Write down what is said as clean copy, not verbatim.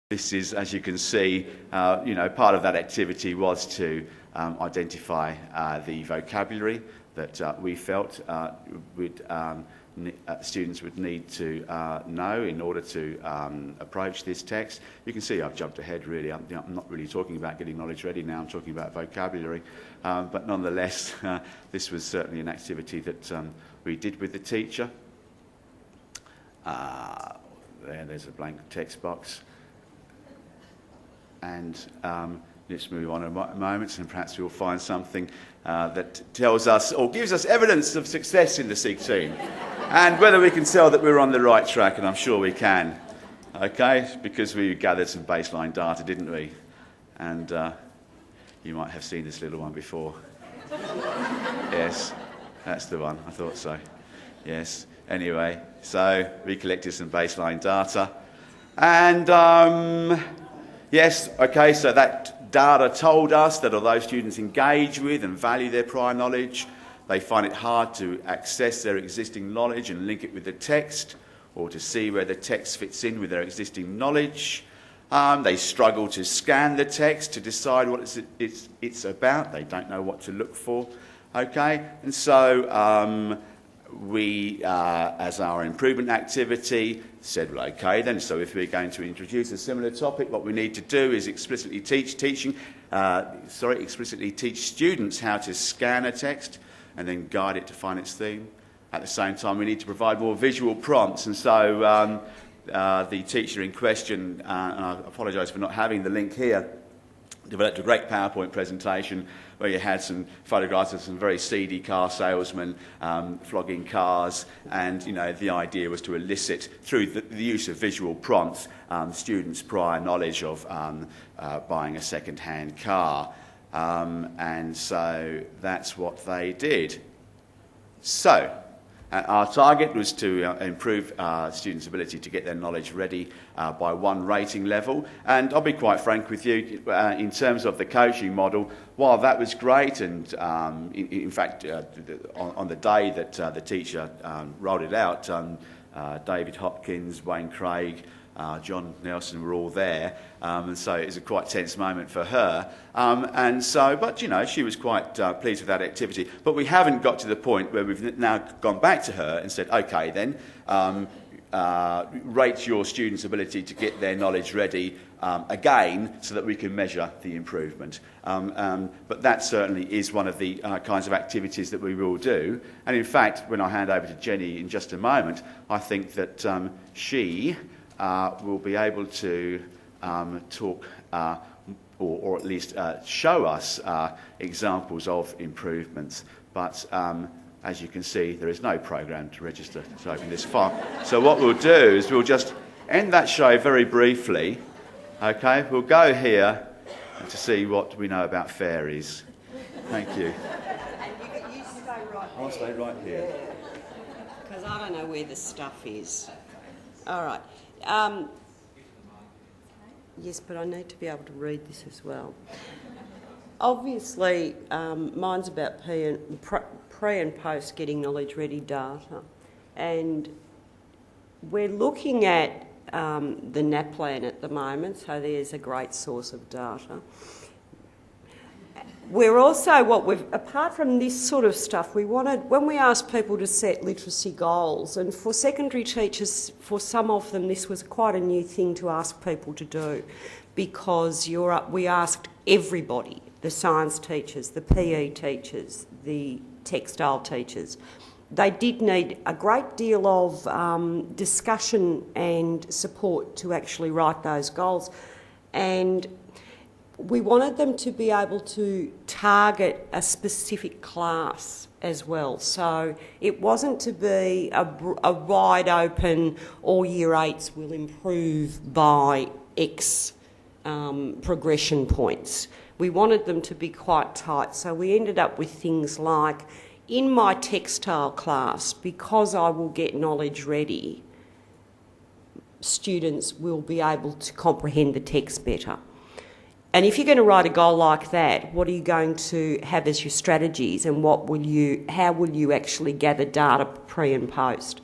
This is, as you can see, part of that activity was to identify the vocabulary that we felt students would need to know in order to approach this text. You can see I've jumped ahead really. I'm not really talking about getting knowledge ready now, I'm talking about vocabulary. But nonetheless, this was certainly an activity that we did with the teacher. There's a blank text box. And let's move on a moment, and perhaps we'll find something that tells us or gives us evidence of success in the SEEK team, and whether we can tell that we're on the right track, and I'm sure we can. Okay, because we gathered some baseline data, didn't we? And you might have seen this little one before. Yes, that's the one. I thought so. Yes. Anyway, so we collected some baseline data, and yes, okay, so that data told us that although students engage with and value their prior knowledge, they find it hard to access their existing knowledge and link it with the text, or to see where the text fits in with their existing knowledge. They struggle to scan the text to decide what it's about. They don't know what to look for, okay? And so we, as our improvement activity, said, well, okay then, so if we're going to introduce a similar topic, what we need to do is explicitly teach students how to scan a text and then guide it to find its theme. At the same time, we need to provide more visual prompts, and so the teacher in question, and I apologise for not having the link here, developed a great PowerPoint presentation where you had some photographs of some very seedy car salesmen flogging cars, and the idea was to elicit, through the use of visual prompts, students' prior knowledge of buying a second-hand car. And so that's what they did. So our target was to improve students' ability to get their knowledge ready by one rating level. And I'll be quite frank with you, in terms of the coaching model, while that was great, and in fact, on the day that the teacher rolled it out, David Hopkins, Wayne Craig, John Nelson were all there, and so it was a quite tense moment for her. But she was quite pleased with that activity. But we haven't got to the point where we've now gone back to her and said, okay then, rate your students' ability to get their knowledge ready again, so that we can measure the improvement. But that certainly is one of the kinds of activities that we will do. And in fact, when I hand over to Jenny in just a moment, I think that she will be able to talk or at least show us examples of improvements. But as you can see, there is no program to register to open this file. So what we'll do is we'll just end that show very briefly. Okay, we'll go here to see what we know about fairies. Thank you. And you stay right there. I'll stay right here. Because I don't know where the stuff is. All right. Yes, but I need to be able to read this as well. Obviously, mine's about pre and post getting knowledge ready data. And we're looking at the NAPLAN at the moment, so there's a great source of data. We're also, apart from this sort of stuff, when we asked people to set literacy goals, and for secondary teachers, for some of them, this was quite a new thing to ask people to do, because we asked everybody, the science teachers, the PE teachers, the textile teachers. They did need a great deal of discussion and support to actually write those goals. And we wanted them to be able to target a specific class as well. So it wasn't to be a wide open, all year 8s will improve by X progression points. We wanted them to be quite tight. So we ended up with things like, in my textile class, because I will get knowledge ready, students will be able to comprehend the text better. And if you're going to write a goal like that, what are you going to have as your strategies, and how will you actually gather data pre and post?